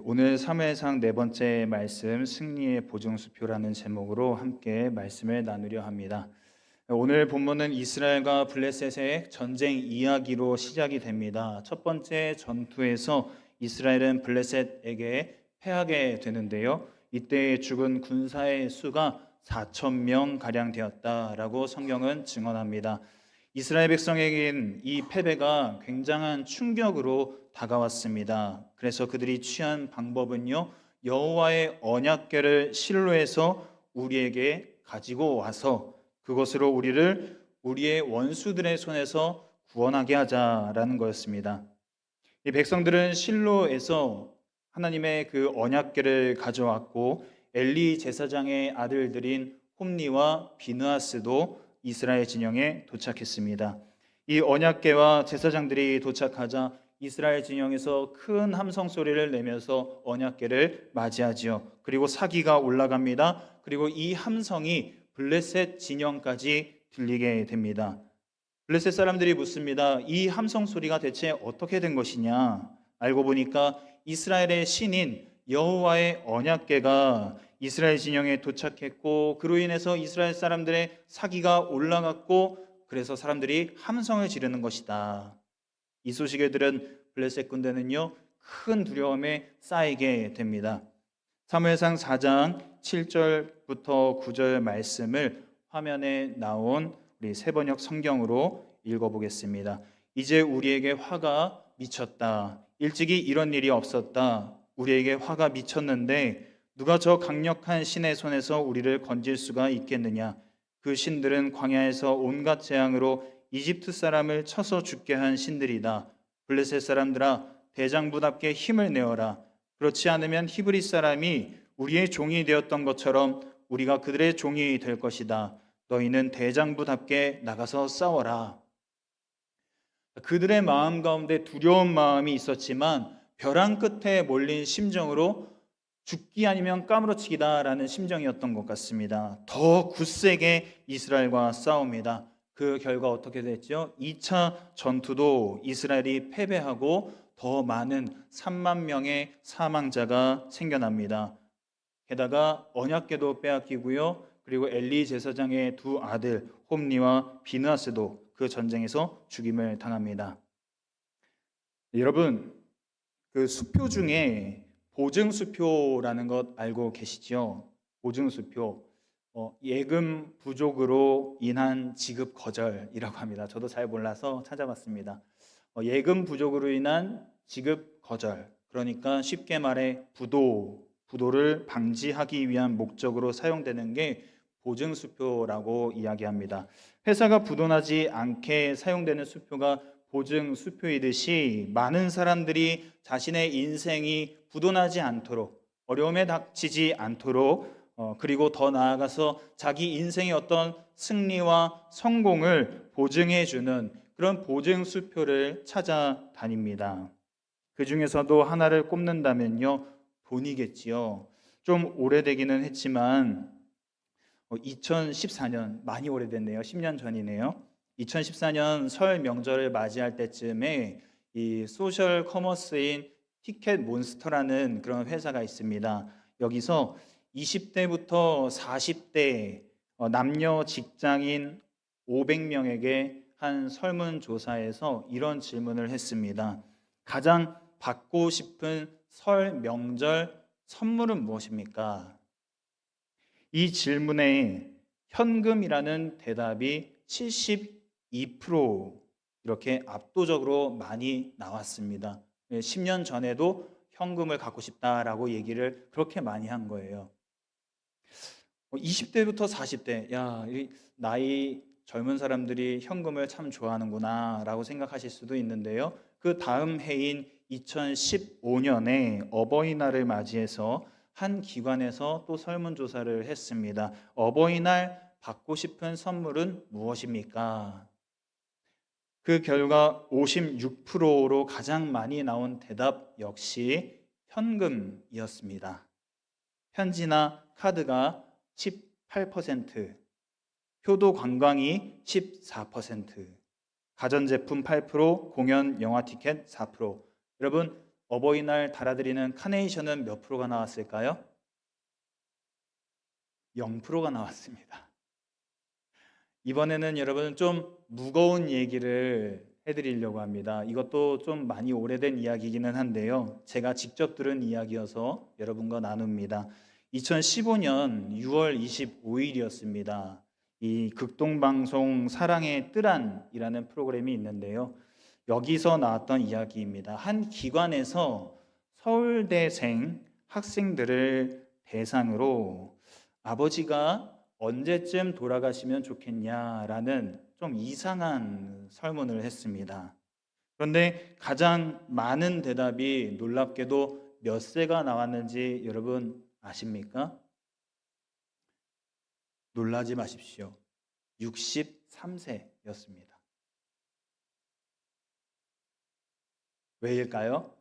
오늘 사무엘상 네 번째 말씀 승리의 보증수표라는 제목으로 함께 말씀을 나누려 합니다. 오늘 본문은 이스라엘과 블레셋의 전쟁 이야기로 시작이 됩니다. 첫 번째 전투에서 이스라엘은 블레셋에게 패하게 되는데요. 이때 죽은 군사의 수가 4천 명 가량 되었다라고 성경은 증언합니다. 이스라엘 백성에겐 이 패배가 굉장한 충격으로 다가왔습니다. 그래서 그들이 취한 방법은요, 여호와의 언약궤를 실로에서 우리에게 가지고 와서 그것으로 우리를 우리의 원수들의 손에서 구원하게 하자라는 거였습니다. 이 백성들은 실로에서 하나님의 그 언약궤를 가져왔고 엘리 제사장의 아들들인 홈니와 비느하스도 이스라엘 진영에 도착했습니다. 이 언약궤와 제사장들이 도착하자 이스라엘 진영에서 큰 함성 소리를 내면서 언약궤를 맞이하지요. 그리고 사기가 올라갑니다. 그리고 이 함성이 블레셋 진영까지 들리게 됩니다. 블레셋 사람들이 묻습니다. 이 함성 소리가 대체 어떻게 된 것이냐? 알고 보니까 이스라엘의 신인 여호와의 언약궤가 이스라엘 진영에 도착했고 그로 인해서 이스라엘 사람들의 사기가 올라갔고 그래서 사람들이 함성을 지르는 것이다. 이 소식을 들은 블레셋 군대는요, 큰 두려움에 쌓이게 됩니다. 사무엘상 4장 7절부터 9절 말씀을 화면에 나온 우리 세번역 성경으로 읽어보겠습니다. 이제 우리에게 화가 미쳤다. 일찍이 이런 일이 없었다. 우리에게 화가 미쳤는데 누가 저 강력한 신의 손에서 우리를 건질 수가 있겠느냐? 그 신들은 광야에서 온갖 재앙으로 이집트 사람을 쳐서 죽게 한 신들이다. 블레셋 사람들아, 대장부답게 힘을 내어라. 그렇지 않으면 히브리 사람이 우리의 종이 되었던 것처럼 우리가 그들의 종이 될 것이다. 너희는 대장부답게 나가서 싸워라. 그들의 마음 가운데 두려운 마음이 있었지만 벼랑 끝에 몰린 심정으로 죽기 아니면 까무러치기다라는 심정이었던 것 같습니다. 더 굳세게 이스라엘과 싸웁니다. 그 결과 어떻게 됐죠? 2차 전투도 이스라엘이 패배하고 더 많은 3만 명의 사망자가 생겨납니다. 게다가 언약궤도 빼앗기고요. 그리고 엘리 제사장의 두 아들 홈니와 비느하스도 그 전쟁에서 죽임을 당합니다. 여러분, 그 수표 중에 보증수표라는 것 알고 계시죠? 보증수표. 예금 부족으로 인한 지급 거절이라고 합니다. 저도 잘 몰라서 찾아봤습니다. 예금 부족으로 인한 지급 거절. 그러니까 쉽게 말해 부도를 방지하기 위한 목적으로 사용되는 게 보증수표라고 이야기합니다. 회사가 부도나지 않게 사용되는 수표가 보증수표이듯이 많은 사람들이 자신의 인생이 부도나지 않도록 어려움에 닥치지 않도록 그리고 더 나아가서 자기 인생의 어떤 승리와 성공을 보증해주는 그런 보증수표를 찾아다닙니다. 그 중에서도 하나를 꼽는다면요, 돈이겠지요. 좀 오래되기는 했지만 2014년, 많이 오래됐네요. 10년 전이네요. 2014년 설 명절을 맞이할 때쯤에 이 소셜 커머스인 티켓 몬스터라는 그런 회사가 있습니다. 여기서 20대부터 40대 남녀 직장인 500명에게 한 설문조사에서 이런 질문을 했습니다. 가장 받고 싶은 설 명절 선물은 무엇입니까? 이 질문에 현금이라는 대답이 72% 이렇게 압도적으로 많이 나왔습니다. 10년 전에도 현금을 갖고 싶다라고 얘기를 그렇게 많이 한 거예요. 20대부터 40대, 이 나이 젊은 사람들이 현금을 참 좋아하는구나 라고 생각하실 수도 있는데요. 그 다음 해인 2015년에 어버이날을 맞이해서 한 기관에서 또 설문조사를 했습니다. 어버이날 받고 싶은 선물은 무엇입니까? 그 결과 56%로 가장 많이 나온 대답 역시 현금이었습니다. 편지나 카드가 18%, 효도 관광이 14%, 가전제품 8%, 공연 영화 티켓 4%. 여러분, 어버이날 달아드리는 카네이션은 몇 프로가 나왔을까요? 0%가 나왔습니다. 이번에는 여러분 좀 무거운 얘기를 해드리려고 합니다. 이것도 좀 많이 오래된 이야기이기는 한데요. 제가 직접 들은 이야기여서 여러분과 나눕니다. 2015년 6월 25일이었습니다. 이 극동방송 사랑의 뜰안이라는 프로그램이 있는데요. 여기서 나왔던 이야기입니다. 한 기관에서 서울대생 학생들을 대상으로 아버지가 언제쯤 돌아가시면 좋겠냐라는 좀 이상한 설문을 했습니다. 그런데 가장 많은 대답이 놀랍게도 몇 세가 나왔는지 여러분 아십니까? 놀라지 마십시오. 63세였습니다. 왜일까요?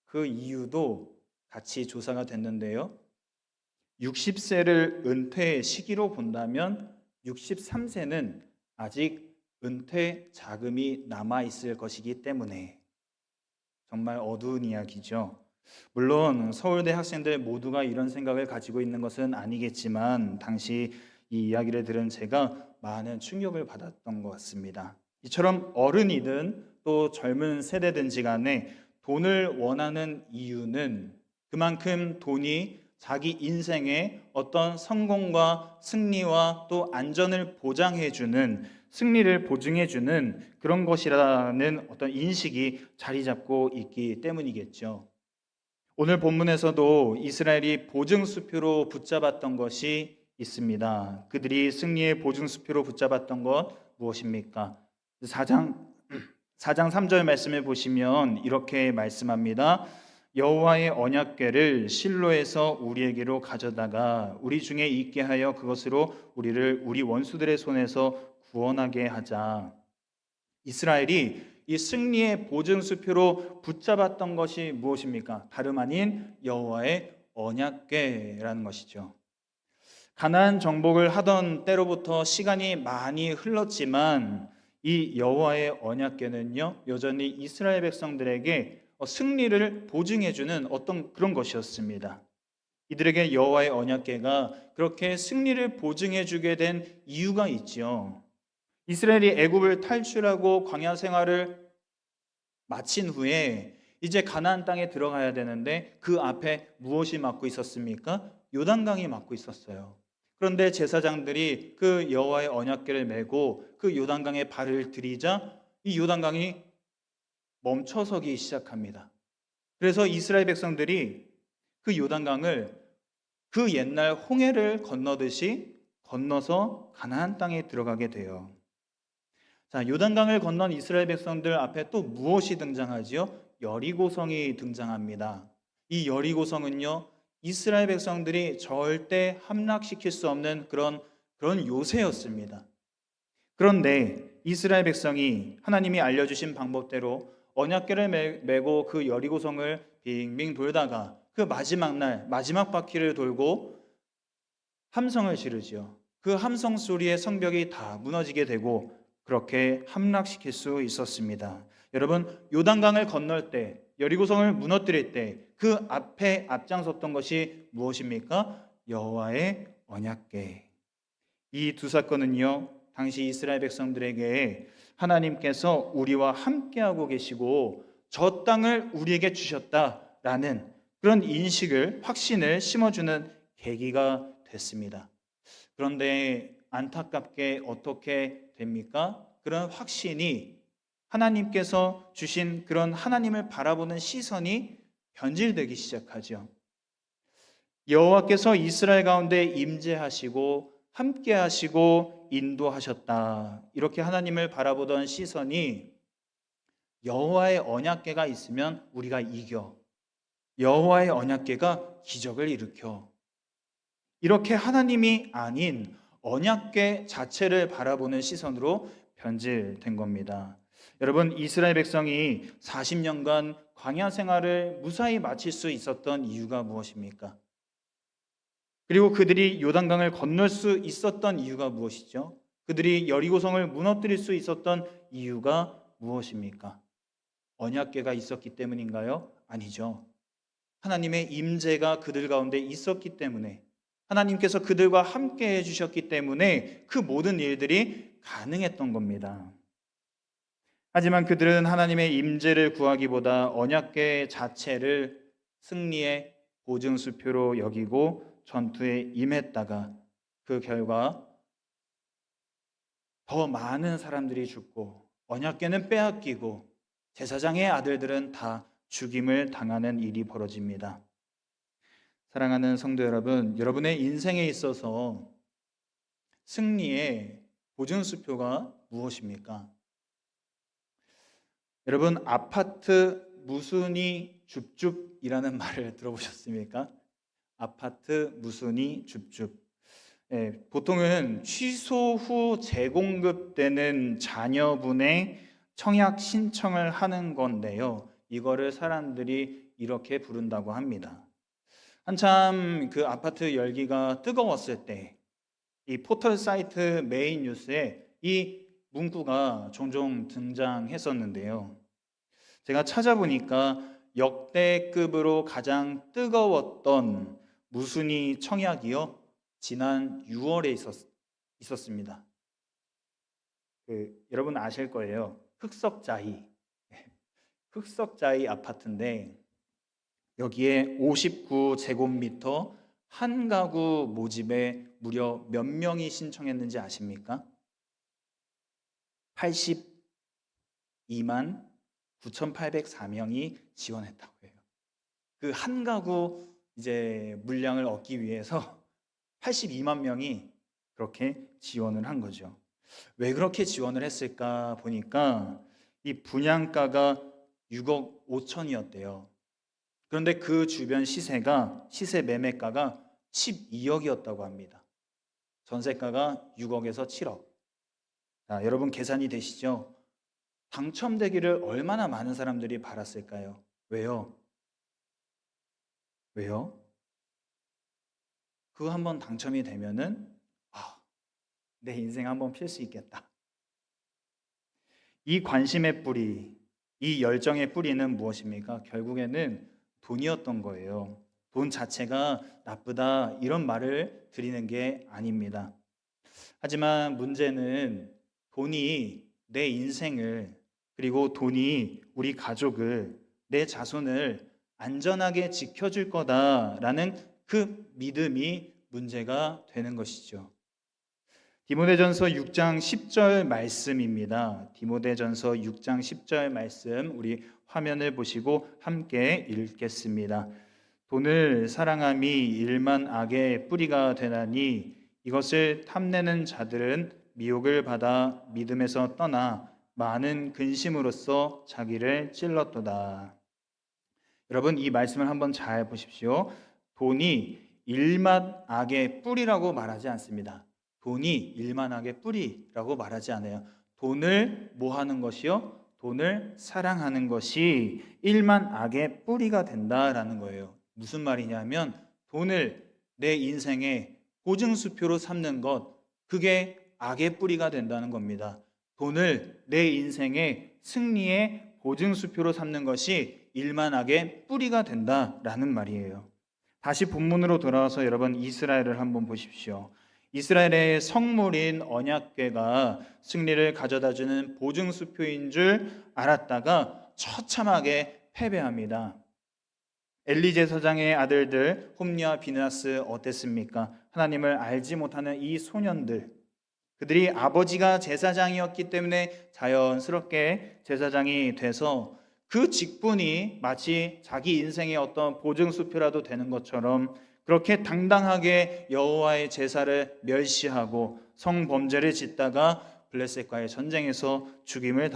그 이유도 같이 조사가 됐는데요. 60세를 은퇴 시기로 본다면 63세는 아직 은퇴 자금이 남아있을 것이기 때문에 정말 어두운 이야기죠. 물론 서울대 학생들 모두가 이런 생각을 가지고 있는 것은 아니겠지만 당시 이 이야기를 들은 제가 많은 충격을 받았던 것 같습니다. 이처럼 어른이든 또 젊은 세대든지 간에 돈을 원하는 이유는 그만큼 돈이 자기 인생의 어떤 성공과 승리와 또 안전을 보장해주는, 승리를 보증해주는 그런 것이라는 어떤 인식이 자리 잡고 있기 때문이겠죠. 오늘 본문에서도 이스라엘이 보증수표로 붙잡았던 것이 있습니다. 그들이 승리의 보증수표로 붙잡았던 것 무엇입니까? 4장 3절 말씀을 보시면 이렇게 말씀합니다. 여호와의 언약궤를 실로에서 우리에게로 가져다가 우리 중에 있게 하여 그것으로 우리를 우리 원수들의 손에서 구원하게 하자. 이스라엘이 이 승리의 보증수표로 붙잡았던 것이 무엇입니까? 다름 아닌 여호와의 언약궤라는 것이죠. 가나안 정복을 하던 때로부터 시간이 많이 흘렀지만 이 여호와의 언약궤는요 여전히 이스라엘 백성들에게 승리를 보증해주는 어떤 그런 것이었습니다. 이들에게 여호와의 언약궤가 그렇게 승리를 보증해주게 된 이유가 있죠. 이스라엘이 애굽을 탈출하고 광야 생활을 마친 후에 이제 가나안 땅에 들어가야 되는데 그 앞에 무엇이 막고 있었습니까? 요단강이 막고 있었어요. 그런데 제사장들이 그 여호와의 언약궤를 메고 그 요단강에 발을 들이자 이 요단강이 멈춰서기 시작합니다. 그래서 이스라엘 백성들이 그 요단강을 그 옛날 홍해를 건너듯이 건너서 가나안 땅에 들어가게 돼요. 자, 요단강을 건넌 이스라엘 백성들 앞에 또 무엇이 등장하지요? 여리고성이 등장합니다. 이 여리고성은요, 이스라엘 백성들이 절대 함락시킬 수 없는 그런 요새였습니다. 그런데 이스라엘 백성이 하나님이 알려주신 방법대로 언약궤를 메고 그 여리고성을 빙빙 돌다가 그 마지막 날 마지막 바퀴를 돌고 함성을 지르지요. 그 함성 소리에 성벽이 다 무너지게 되고 그렇게 함락시킬 수 있었습니다. 여러분, 요단강을 건널 때 여리고성을 무너뜨릴 때 그 앞에 앞장섰던 것이 무엇입니까? 여호와의 언약궤. 이 두 사건은요 당시 이스라엘 백성들에게 하나님께서 우리와 함께하고 계시고 저 땅을 우리에게 주셨다라는 그런 인식을, 확신을 심어주는 계기가 됐습니다. 그런데 안타깝게 어떻게 됩니까? 그런 확신이 하나님께서 주신 그런 하나님을 바라보는 시선이 변질되기 시작하죠. 여호와께서 이스라엘 가운데 임재하시고 함께하시고 인도하셨다. 이렇게 하나님을 바라보던 시선이 여호와의 언약궤가 있으면 우리가 이겨. 여호와의 언약궤가 기적을 일으켜. 이렇게 하나님이 아닌 언약궤 자체를 바라보는 시선으로 변질된 겁니다. 여러분, 이스라엘 백성이 40년간 광야 생활을 무사히 마칠 수 있었던 이유가 무엇입니까? 그리고 그들이 요단강을 건널 수 있었던 이유가 무엇이죠? 그들이 여리고성을 무너뜨릴 수 있었던 이유가 무엇입니까? 언약궤가 있었기 때문인가요? 아니죠. 하나님의 임재가 그들 가운데 있었기 때문에, 하나님께서 그들과 함께 해주셨기 때문에 그 모든 일들이 가능했던 겁니다. 하지만 그들은 하나님의 임재를 구하기보다 언약궤 자체를 승리의 보증수표로 여기고 전투에 임했다가 그 결과 더 많은 사람들이 죽고 언약궤는 빼앗기고 제사장의 아들들은 다 죽임을 당하는 일이 벌어집니다. 사랑하는 성도 여러분, 여러분의 인생에 있어서 승리의 보증수표가 무엇입니까? 여러분, 아파트 무순이 줍줍이라는 말을 들어보셨습니까? 아파트 무순이 줍줍. 보통은 취소 후 재공급되는 자녀분의 청약 신청을 하는 건데요. 이거를 사람들이 이렇게 부른다고 합니다. 한참 그 아파트 열기가 뜨거웠을 때 이 포털 사이트 메인 뉴스에 이 문구가 종종 등장했었는데요. 제가 찾아보니까 역대급으로 가장 뜨거웠던 무순이 청약이요, 지난 6월에 있었습니다. 여러분 아실 거예요. 흑석자이 아파트인데 여기에 59제곱미터 한 가구 모집에 무려 몇 명이 신청했는지 아십니까? 82만 9,804명이 지원했다고 해요. 그 한 가구 이제 물량을 얻기 위해서 82만 명이 그렇게 지원을 한 거죠. 왜 그렇게 지원을 했을까 보니까 이 분양가가 6억 5천이었대요. 그런데 그 주변 시세 매매가가 12억이었다고 합니다. 전세가가 6억에서 7억. 자, 여러분 계산이 되시죠? 당첨되기를 얼마나 많은 사람들이 바랐을까요? 왜요? 그거 한번 당첨이 되면은 내 인생 한번 필 수 있겠다. 이 관심의 뿌리, 이 열정의 뿌리는 무엇입니까? 결국에는 돈이었던 거예요. 돈 자체가 나쁘다 이런 말을 드리는 게 아닙니다. 하지만 문제는 돈이 내 인생을, 그리고 돈이 우리 가족을, 내 자손을 안전하게 지켜줄 거다라는 그 믿음이 문제가 되는 것이죠. 디모데전서 6장 10절 말씀입니다. 디모데전서 6장 10절 말씀 우리 화면을 보시고 함께 읽겠습니다. 돈을 사랑함이 일만 악의 뿌리가 되나니 이것을 탐내는 자들은 미혹을 받아 믿음에서 떠나 많은 근심으로써 자기를 찔렀도다. 여러분 이 말씀을 한번 잘 보십시오. 돈이 일만 악의 뿌리라고 말하지 않습니다. 돈이 일만 악의 뿌리라고 말하지 않아요. 돈을 뭐 하는 것이요? 돈을 사랑하는 것이 일만 악의 뿌리가 된다라는 거예요. 무슨 말이냐면 돈을 내 인생의 보증수표로 삼는 것, 그게 악의 뿌리가 된다는 겁니다. 돈을 내 인생의 승리의 보증수표로 삼는 것이 일만 악의 뿌리가 된다라는 말이에요. 다시 본문으로 돌아와서 여러분 이스라엘을 한번 보십시오. 이스라엘의 성물인 언약궤가 승리를 가져다주는 보증수표인 줄 알았다가 처참하게 패배합니다. 엘리 제사장의 아들들 홈리와 비느하스 어땠습니까? 하나님을 알지 못하는 이 소년들, 그들이 아버지가 제사장이었기 때문에 자연스럽게 제사장이 돼서 그 직분이 마치 자기 인생의 어떤 보증수표라도 되는 것처럼 그렇게 당당하게 여호와의 제사를 멸시하고 성범죄를 짓다가 블레셋과의 전쟁에서 죽임을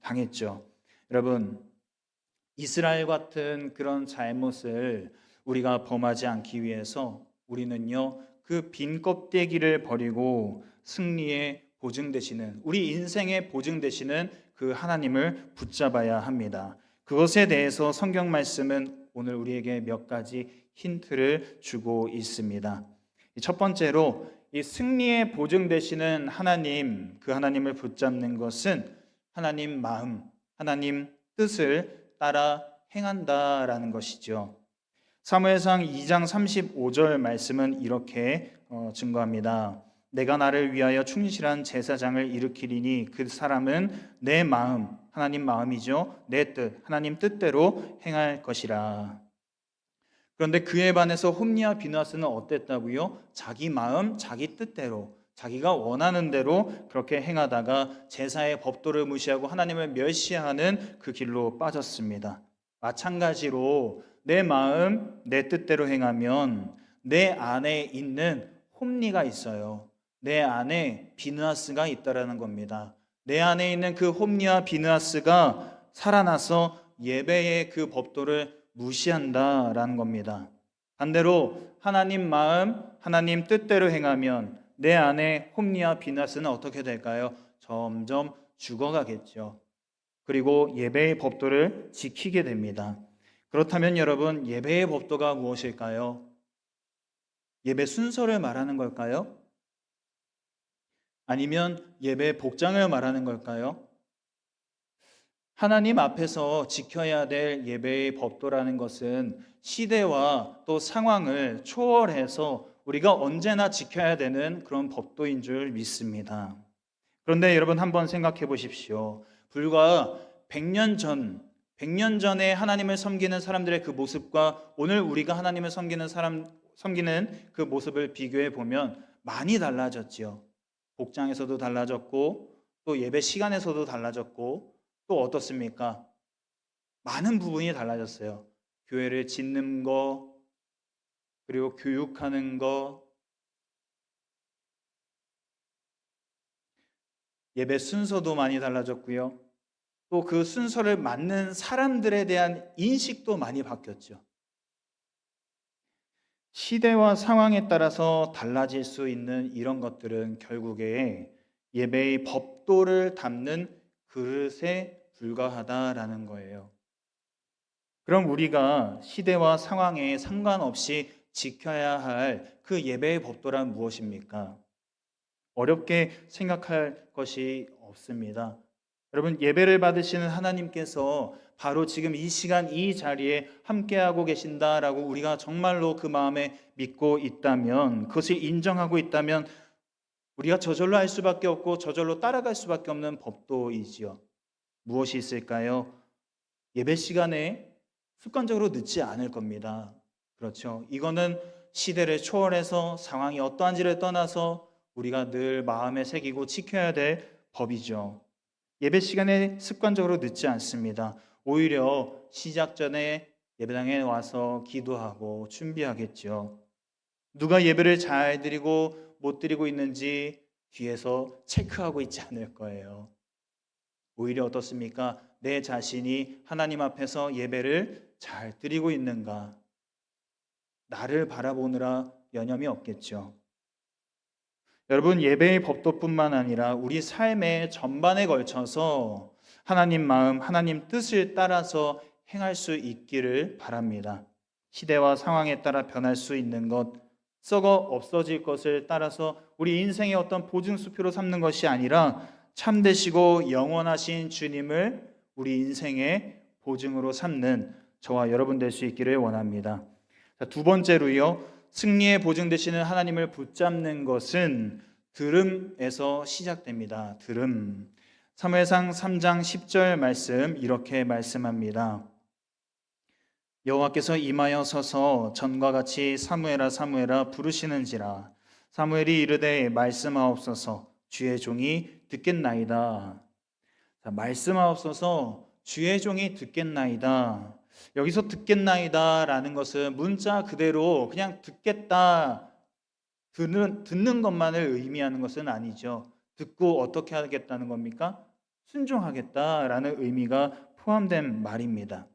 당했죠. 여러분, 이스라엘 같은 그런 잘못을 우리가 범하지 않기 위해서 우리는요, 그 빈 껍데기를 버리고 승리의 보증 되시는, 우리 인생의 보증 되시는 그 하나님을 붙잡아야 합니다. 그것에 대해서 성경 말씀은 오늘 우리에게 몇 가지 힌트를 주고 있습니다. 첫 번째로 이 승리의 보증 되시는 하나님, 그 하나님을 붙잡는 것은 하나님 마음, 하나님 뜻을 따라 행한다라는 것이죠. 사무엘상 2장 35절 말씀은 이렇게 증거합니다. 내가 나를 위하여 충실한 제사장을 일으키리니 그 사람은 내 마음, 하나님 마음이죠. 내 뜻, 하나님 뜻대로 행할 것이라. 그런데 그에 반해서 홈리와 비느하스는 어땠다고요? 자기 마음, 자기 뜻대로, 자기가 원하는 대로 그렇게 행하다가 제사의 법도를 무시하고 하나님을 멸시하는 그 길로 빠졌습니다. 마찬가지로 내 마음, 내 뜻대로 행하면 내 안에 있는 홈리가 있어요. 내 안에 비느하스가 있다라는 겁니다. 내 안에 있는 그 홈리와 비느하스가 살아나서 예배의 그 법도를 무시한다라는 겁니다. 반대로 하나님 마음, 하나님 뜻대로 행하면 내 안에 홈리와 비느하스는 어떻게 될까요? 점점 죽어가겠죠. 그리고 예배의 법도를 지키게 됩니다. 그렇다면 여러분, 예배의 법도가 무엇일까요? 예배 순서를 말하는 걸까요? 아니면 예배 복장을 말하는 걸까요? 하나님 앞에서 지켜야 될 예배의 법도라는 것은 시대와 또 상황을 초월해서 우리가 언제나 지켜야 되는 그런 법도인 줄 믿습니다. 그런데 여러분 한번 생각해 보십시오. 불과 100년 전에 하나님을 섬기는 사람들의 그 모습과 오늘 우리가 하나님을 섬기는 그 모습을 비교해 보면 많이 달라졌지요. 복장에서도 달라졌고 또 예배 시간에서도 달라졌고 또 어떻습니까? 많은 부분이 달라졌어요. 교회를 짓는 거, 그리고 교육하는 거, 예배 순서도 많이 달라졌고요. 또 그 순서를 맞는 사람들에 대한 인식도 많이 바뀌었죠. 시대와 상황에 따라서 달라질 수 있는 이런 것들은 결국에 예배의 법도를 담는 그릇에 불과하다라는 거예요. 그럼 우리가 시대와 상황에 상관없이 지켜야 할 그 예배의 법도란 무엇입니까? 어렵게 생각할 것이 없습니다. 여러분, 예배를 받으시는 하나님께서 바로 지금 이 시간 이 자리에 함께하고 계신다라고 우리가 정말로 그 마음에 믿고 있다면, 그것을 인정하고 있다면 우리가 저절로 할 수밖에 없고 저절로 따라갈 수밖에 없는 법도이지요. 무엇이 있을까요? 예배 시간에 습관적으로 늦지 않을 겁니다. 그렇죠. 이거는 시대를 초월해서 상황이 어떠한지를 떠나서 우리가 늘 마음에 새기고 지켜야 될 법이죠. 예배 시간에 습관적으로 늦지 않습니다. 오히려 시작 전에 예배당에 와서 기도하고 준비하겠죠. 누가 예배를 잘 드리고 못 드리고 있는지 뒤에서 체크하고 있지 않을 거예요. 오히려 어떻습니까? 내 자신이 하나님 앞에서 예배를 잘 드리고 있는가? 나를 바라보느라 여념이 없겠죠. 여러분, 예배의 법도뿐만 아니라 우리 삶의 전반에 걸쳐서 하나님 마음, 하나님 뜻을 따라서 행할 수 있기를 바랍니다. 시대와 상황에 따라 변할 수 있는 것, 썩어 없어질 것을 따라서 우리 인생의 어떤 보증수표로 삼는 것이 아니라 참되시고 영원하신 주님을 우리 인생의 보증으로 삼는 저와 여러분 될 수 있기를 원합니다. 두 번째로요, 승리의 보증 되시는 하나님을 붙잡는 것은 들음에서 시작됩니다. 들음. 사무엘상 3장 10절 말씀 이렇게 말씀합니다. 여호와께서 임하여 서서 전과 같이 사무엘아 사무엘아 부르시는지라. 사무엘이 이르되 말씀하옵소서 주의 종이 듣겠나이다. 자, 말씀하옵소서 주의 종이 듣겠나이다. 여기서 듣겠나이다라는 것은 문자 그대로 그냥 듣겠다, 듣는 것만을 의미하는 것은 아니죠. 듣고 어떻게 하겠다는 겁니까? 순종하겠다라는 의미가 포함된 말입니다.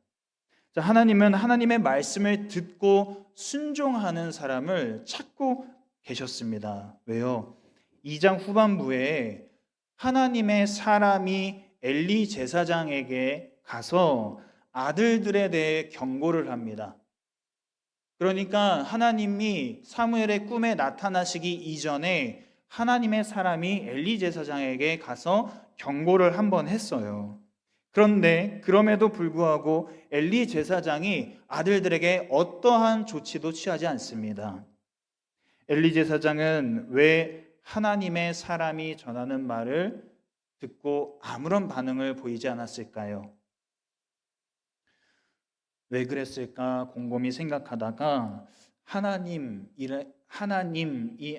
자, 하나님은 하나님의 말씀을 듣고 순종하는 사람을 찾고 계셨습니다. 왜요? 2장 후반부에 하나님의 사람이 엘리 제사장에게 가서 아들들에 대해 경고를 합니다. 그러니까 하나님이 사무엘의 꿈에 나타나시기 이전에 하나님의 사람이 엘리 제사장에게 가서 경고를 한번 했어요. 그런데 그럼에도 불구하고 엘리 제사장이 아들들에게 어떠한 조치도 취하지 않습니다. 엘리 제사장은 왜 하나님의 사람이 전하는 말을 듣고 아무런 반응을 보이지 않았을까요? 왜 그랬을까 곰곰이 생각하다가 하나님이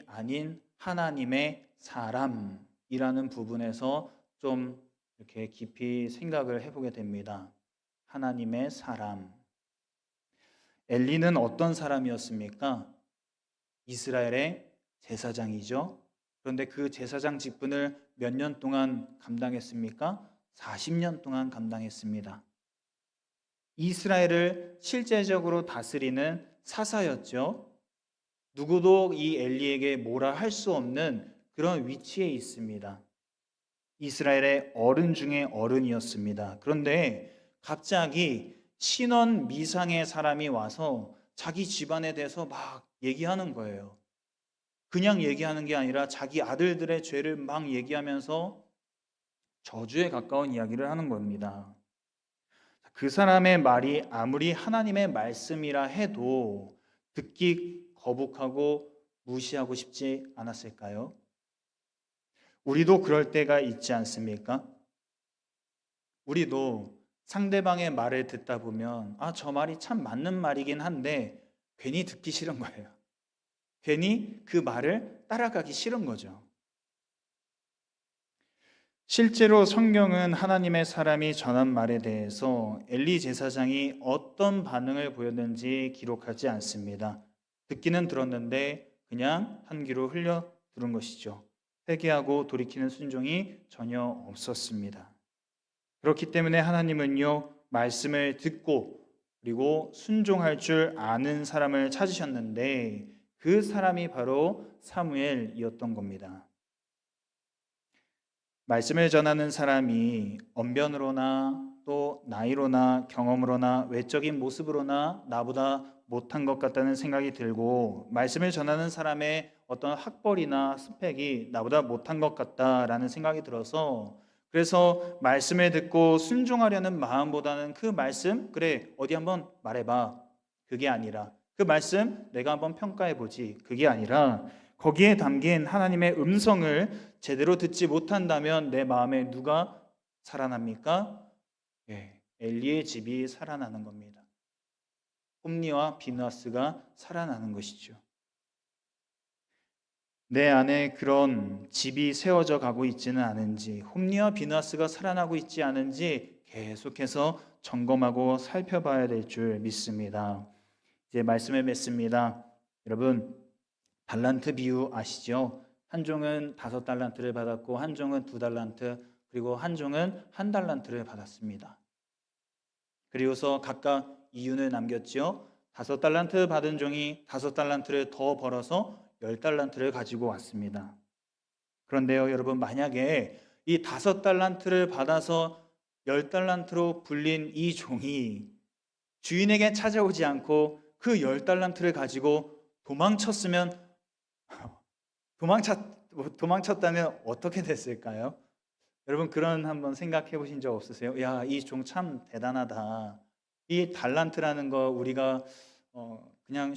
아닌 하나님의 사람이라는 부분에서 좀 이렇게 깊이 생각을 해보게 됩니다. 하나님의 사람. 엘리는 어떤 사람이었습니까? 이스라엘의 제사장이죠. 그런데 그 제사장 직분을 몇 년 동안 감당했습니까? 40년 동안 감당했습니다. 이스라엘을 실제적으로 다스리는 사사였죠. 누구도 이 엘리에게 뭐라 할 수 없는 그런 위치에 있습니다. 이스라엘의 어른 중에 어른이었습니다. 그런데 갑자기 신원 미상의 사람이 와서 자기 집안에 대해서 막 얘기하는 거예요. 그냥 얘기하는 게 아니라 자기 아들들의 죄를 막 얘기하면서 저주에 가까운 이야기를 하는 겁니다. 그 사람의 말이 아무리 하나님의 말씀이라 해도 듣기 거북하고 무시하고 싶지 않았을까요? 우리도 그럴 때가 있지 않습니까? 우리도 상대방의 말을 듣다 보면 저 말이 참 맞는 말이긴 한데 괜히 듣기 싫은 거예요. 괜히 그 말을 따라가기 싫은 거죠. 실제로 성경은 하나님의 사람이 전한 말에 대해서 엘리 제사장이 어떤 반응을 보였는지 기록하지 않습니다. 듣기는 들었는데 그냥 한 귀로 흘려 들은 것이죠. 회개하고 돌이키는 순종이 전혀 없었습니다. 그렇기 때문에 하나님은요, 말씀을 듣고 그리고 순종할 줄 아는 사람을 찾으셨는데 그 사람이 바로 사무엘이었던 겁니다. 말씀을 전하는 사람이 언변으로나 또 나이로나 경험으로나 외적인 모습으로나 나보다 못한 것 같다는 생각이 들고 말씀을 전하는 사람의 어떤 학벌이나 스펙이 나보다 못한 것 같다라는 생각이 들어서 그래서 말씀을 듣고 순종하려는 마음보다는 그 말씀 그래 어디 한번 말해봐 그게 아니라 그 말씀 내가 한번 평가해보지 그게 아니라 거기에 담긴 하나님의 음성을 제대로 듣지 못한다면 내 마음에 누가 살아납니까? 엘리의 집이 살아나는 겁니다. 홈리와 비느하스가 살아나는 것이죠. 내 안에 그런 집이 세워져 가고 있지는 않은지 홈리와 비느하스가 살아나고 있지 않은지 계속해서 점검하고 살펴봐야 될 줄 믿습니다. 이제 말씀을 맺습니다. 여러분 달란트 비유 아시죠? 한 종은 5달란트를 받았고 한 종은 2달란트 그리고 한 종은 1달란트를 받았습니다. 그리고서 각각 이윤을 남겼죠. 5달란트 받은 종이 5달란트를 더 벌어서 10달란트를 가지고 왔습니다. 그런데요 여러분 만약에 이 5달란트를 받아서 10달란트로 불린 이 종이 주인에게 찾아오지 않고 그 10달란트를 가지고 도망쳤으면 도망쳤다면 어떻게 됐을까요? 여러분 그런 한번 생각해 보신 적 없으세요? 야, 이 종 참 대단하다. 이 달란트라는 거 우리가 그냥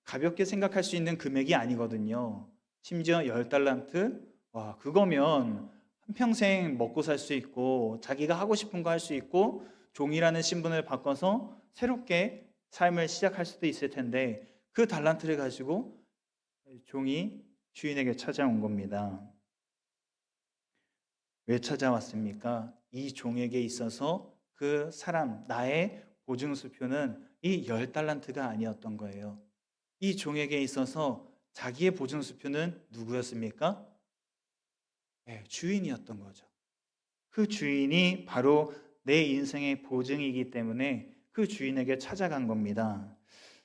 가볍게 생각할 수 있는 금액이 아니거든요. 심지어 10달란트? 와, 그거면 한평생 먹고 살 수 있고 자기가 하고 싶은 거 할 수 있고 종이라는 신분을 바꿔서 새롭게 삶을 시작할 수도 있을 텐데 그 달란트를 가지고 종이 주인에게 찾아온 겁니다. 왜 찾아왔습니까? 이 종에게 있어서 그 사람, 나의 보증수표는 이 10달란트가 아니었던 거예요. 이 종에게 있어서 자기의 보증수표는 누구였습니까? 주인이었던 거죠. 그 주인이 바로 내 인생의 보증이기 때문에 그 주인에게 찾아간 겁니다.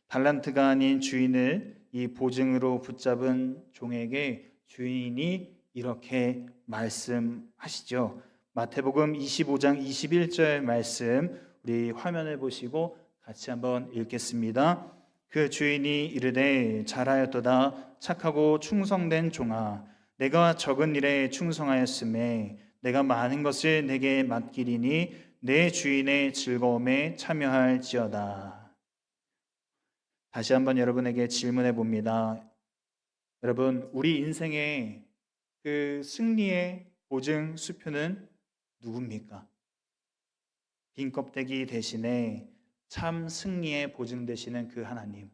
달란트가 아닌 주인을 이 보증으로 붙잡은 종에게 주인이 이렇게 말씀하시죠. 마태복음 25장 21절 말씀 우리 화면을 보시고 같이 한번 읽겠습니다. 그 주인이 이르되 잘하였도다 착하고 충성된 종아 내가 적은 일에 충성하였음에 내가 많은 것을 내게 맡기리니 내 주인의 즐거움에 참여할지어다. 다시 한번 여러분에게 질문해 봅니다. 여러분, 우리 인생의 그 승리의 보증 수표는 누굽니까? 빈 껍데기 대신에 참 승리의 보증 되시는 그 하나님,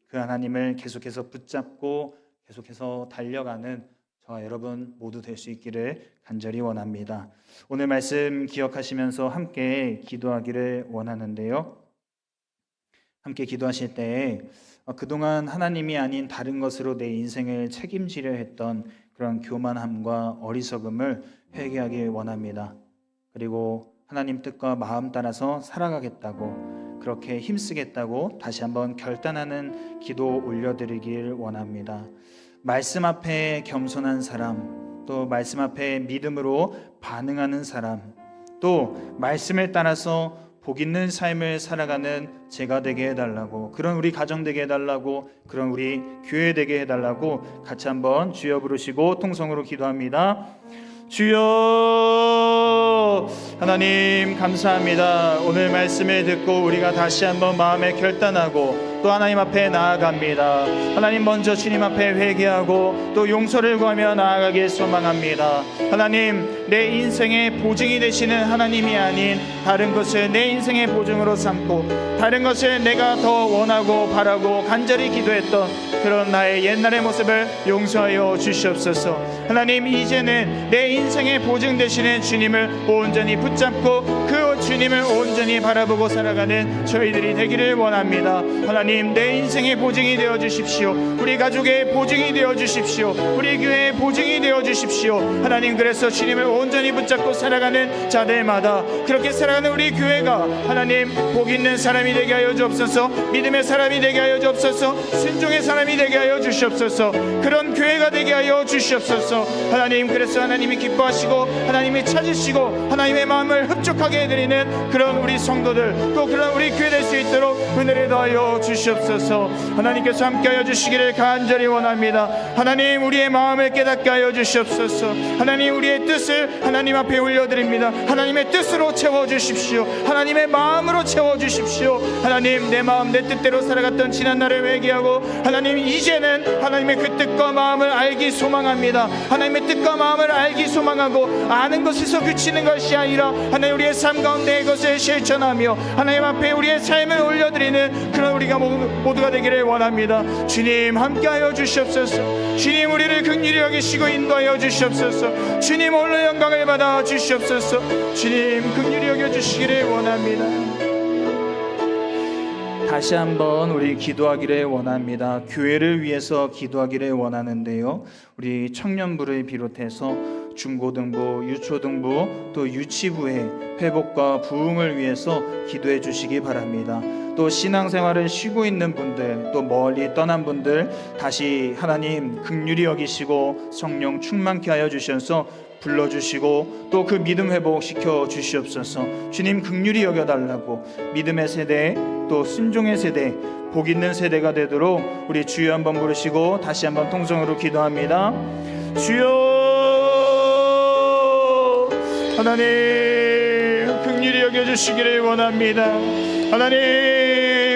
그 하나님을 계속해서 붙잡고 계속해서 달려가는 저와 여러분 모두 될 수 있기를 간절히 원합니다. 오늘 말씀 기억하시면서 함께 기도하기를 원하는데요. 함께 기도하실 때 그동안 하나님이 아닌 다른 것으로 내 인생을 책임지려 했던 그런 교만함과 어리석음을 회개하길 원합니다. 그리고 하나님 뜻과 마음 따라서 살아가겠다고, 그렇게 힘쓰겠다고 다시 한번 결단하는 기도 올려드리길 원합니다. 말씀 앞에 겸손한 사람, 또 말씀 앞에 믿음으로 반응하는 사람, 또 말씀을 따라서 복 있는 삶을 살아가는 제가 되게 해달라고, 그런 우리 가정 되게 해달라고, 그런 우리 교회 되게 해달라고 같이 한번 주여 부르시고 통성으로 기도합니다. 주여, 하나님 감사합니다. 오늘 말씀을 듣고 우리가 다시 한번 마음에 결단하고 또 하나님 앞에 나아갑니다. 하나님, 먼저 주님 앞에 회개하고 또 용서를 구하며 나아가길 소망합니다. 하나님, 내 인생의 보증이 되시는 하나님이 아닌 다른 것을 내 인생의 보증으로 삼고 다른 것을 내가 더 원하고 바라고 간절히 기도했던 그런 나의 옛날의 모습을 용서하여 주시옵소서. 하나님, 이제는 내 인생의 보증 되시는 주님을 온전히 붙잡고 그 주님을 온전히 바라보고 살아가는 저희들이 되기를 원합니다. 하나님, 내 인생의 보증이 되어 주십시오. 우리 가족의 보증이 되어 주십시오. 우리 교회의 보증이 되어 주십시오. 하나님, 그래서 주님을 온전히 붙잡고 살아가는 자들마다, 그렇게 살아가는 우리 교회가 하나님 복 있는 사람이 되게 하여 주옵소서. 믿음의 사람이 되게 하여 주옵소서. 순종의 사람이 되게 하여 주시옵소서. 그런 교회가 되게 하여 주시옵소서. 하나님, 그래서 하나님이 기뻐하시고 하나님이 찾으시고 하나님의 마음을 흡족하게 해드리는 그런 우리 성도들, 또 그런 우리 교회 될 수 있도록 은혜를 더하여 주시옵소서. 하나님께서 함께하여 주시기를 간절히 원합니다. 하나님, 우리의 마음을 깨닫게 하여 주시옵소서. 하나님, 우리의 뜻을 하나님 앞에 올려드립니다. 하나님의 뜻으로 채워주십시오. 하나님의 마음으로 채워주십시오. 하나님, 내 마음 내 뜻대로 살아갔던 지난날을 회개하고 하나님, 이제는 하나님의 그 뜻과 마음을 알기 소망합니다. 하나님의 뜻과 마음을 알기 소망하고 아는 것에서 그치는 것이 아니라 하나님, 우리의 삶 가운데 이것을 실천하며 하나님 앞에 우리의 삶을 올려드리는 그런 우리가 모두가 되기를 원합니다. 주님, 함께하여 주시옵소서. 주님, 우리를 긍휼히 여기시고 인도하여 주시옵소서. 주님, 홀로 영광을 받아 주시옵소서. 주님, 긍휼히 여겨주시기를 원합니다. 다시 한번 우리 기도하기를 원합니다. 교회를 위해서 기도하기를 원하는데요, 우리 청년부를 비롯해서 중고등부, 유초등부, 또 유치부의 회복과 부흥을 위해서 기도해 주시기 바랍니다. 또 신앙생활을 쉬고 있는 분들, 또 멀리 떠난 분들 다시 하나님 긍휼히 여기시고 성령 충만케 하여 주셔서 불러주시고 또 그 믿음 회복시켜 주시옵소서. 주님, 긍휼히 여겨달라고, 믿음의 세대 또 순종의 세대, 복 있는 세대가 되도록 우리 주여 한번 부르시고 다시 한번 통성으로 기도합니다. 주여, 하나님 긍휼히 여겨주시기를 원합니다. 하나님,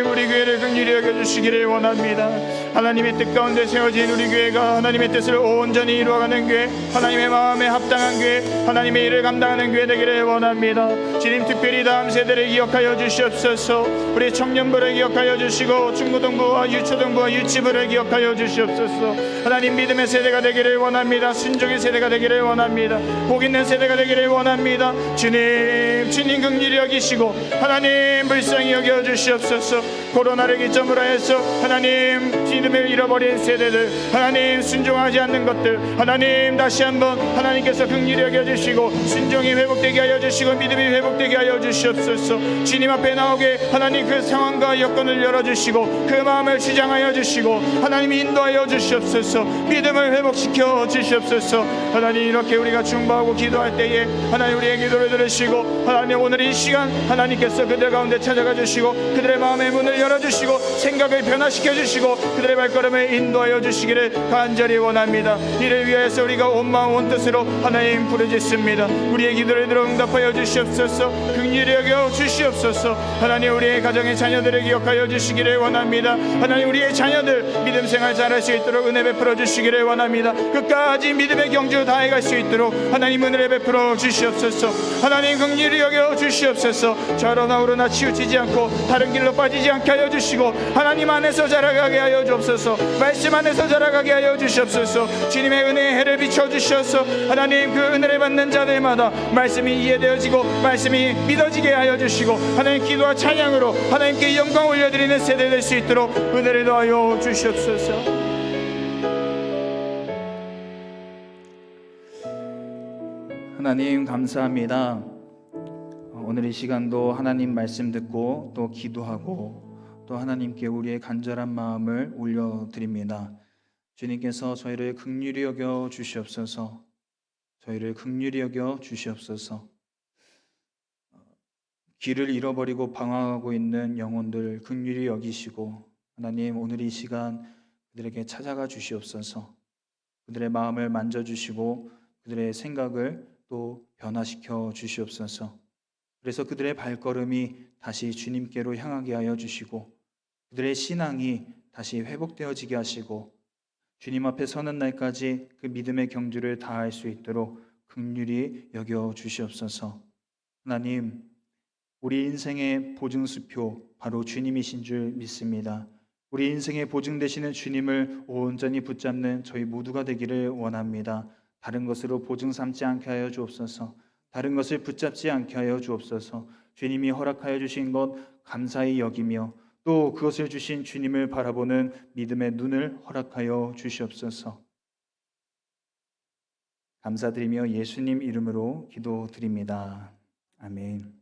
우리 교회를 긍휼히 여겨주시기를 원합니다. 하나님의 뜻 가운데 세워진 우리 교회가 하나님의 뜻을 온전히 이루어가는 교회, 하나님의 마음에 합당한 교회, 하나님의 일을 감당하는 교회 되기를 원합니다. 주님, 특별히 다음 세대를 기억하여 주시옵소서. 우리 청년부를 기억하여 주시고 중고등부와 유초등부와 유치부를 기억하여 주시옵소서. 하나님, 믿음의 세대가 되기를 원합니다. 순종의 세대가 되기를 원합니다. 복 있는 세대가 되기를 원합니다. 주님, 주님 긍휼히 여기시고 하나님 불쌍히 여겨 주시옵소서. 코로나를 기점으로 해서 하나님 믿음을 잃어버린 세대들, 하나님 순종하지 않는 것들, 하나님 다시 한번 하나님께서 긍휼히 여겨주시고 순종이 회복되게 하여 주시고 믿음이 회복되게 하여 주시옵소서. 주님 앞에 나오게 하나님 그 상황과 여건을 열어주시고 그 마음을 주장하여 주시고 하나님 인도하여 주시옵소서. 믿음을 회복시켜 주시옵소서. 하나님, 이렇게 우리가 중보하고 기도할 때에 하나님 우리의 기도를 들으시고 하나님 오늘 이 시간 하나님께서 그들 가운데 찾아가 주시고 그들의 마음의 문을 열어 주시고 생각을 변화시켜 주시고 그들의 발걸음을 인도하여 주시기를 간절히 원합니다. 이를 위하여서 우리가 온 마음 온 뜻으로 하나님 부르짖습니다. 우리의 기도를 들어 응답하여 주시옵소서. 긍휼히 여겨 주시옵소서. 하나님 우리의 가정의 자녀들을 기억하여 주시기를 원합니다. 하나님 우리의 자녀들 믿음 생활 잘할 수 있도록 은혜 베풀어 주시기를 원합니다. 끝까지 믿음의 경주 다해갈 수 있도록 하나님 은혜를 베풀어 주시옵소서. 하나님 긍휼히 여겨 주시옵소서. 좌로나 우로나 치우치지 않고 다른 길로 빠지지 않게 하여 주시고 하나님 안에서 자라가게 하여 주옵소서. 말씀 안에서 자라가게 하여 주시옵소서. 주님의 은혜의 해를 비춰 주셔서 하나님 그 은혜를 받는 자들마다 말씀이 이해되어지고 말씀이 믿어지게 하여 주시고 하나님 기도와 찬양으로 하나님께 영광 올려드리는 세대 될 수 있도록 은혜를 더하여 주시옵소서. 하나님 감사합니다. 오늘 이 시간도 하나님 말씀 듣고 또 기도하고 또 하나님께 우리의 간절한 마음을 올려드립니다. 주님께서 저희를 긍휼히 여겨 주시옵소서. 저희를 긍휼히 여겨 주시옵소서. 길을 잃어버리고 방황하고 있는 영혼들 긍휼히 여기시고 하나님 오늘 이 시간 그들에게 찾아가 주시옵소서. 그들의 마음을 만져주시고 그들의 생각을 또 변화시켜 주시옵소서. 그래서 그들의 발걸음이 다시 주님께로 향하게 하여 주시고 그들의 신앙이 다시 회복되어지게 하시고 주님 앞에 서는 날까지 그 믿음의 경주를 다할 수 있도록 긍휼히 여겨 주시옵소서. 하나님 우리 인생의 보증수표 바로 주님이신 줄 믿습니다. 우리 인생의 보증 되시는 주님을 온전히 붙잡는 저희 모두가 되기를 원합니다. 다른 것으로 보증 삼지 않게 하여 주옵소서. 다른 것을 붙잡지 않게 하여 주옵소서. 주님이 허락하여 주신 것 감사히 여기며 또 그것을 주신 주님을 바라보는 믿음의 눈을 허락하여 주시옵소서. 감사드리며 예수님 이름으로 기도드립니다. 아멘.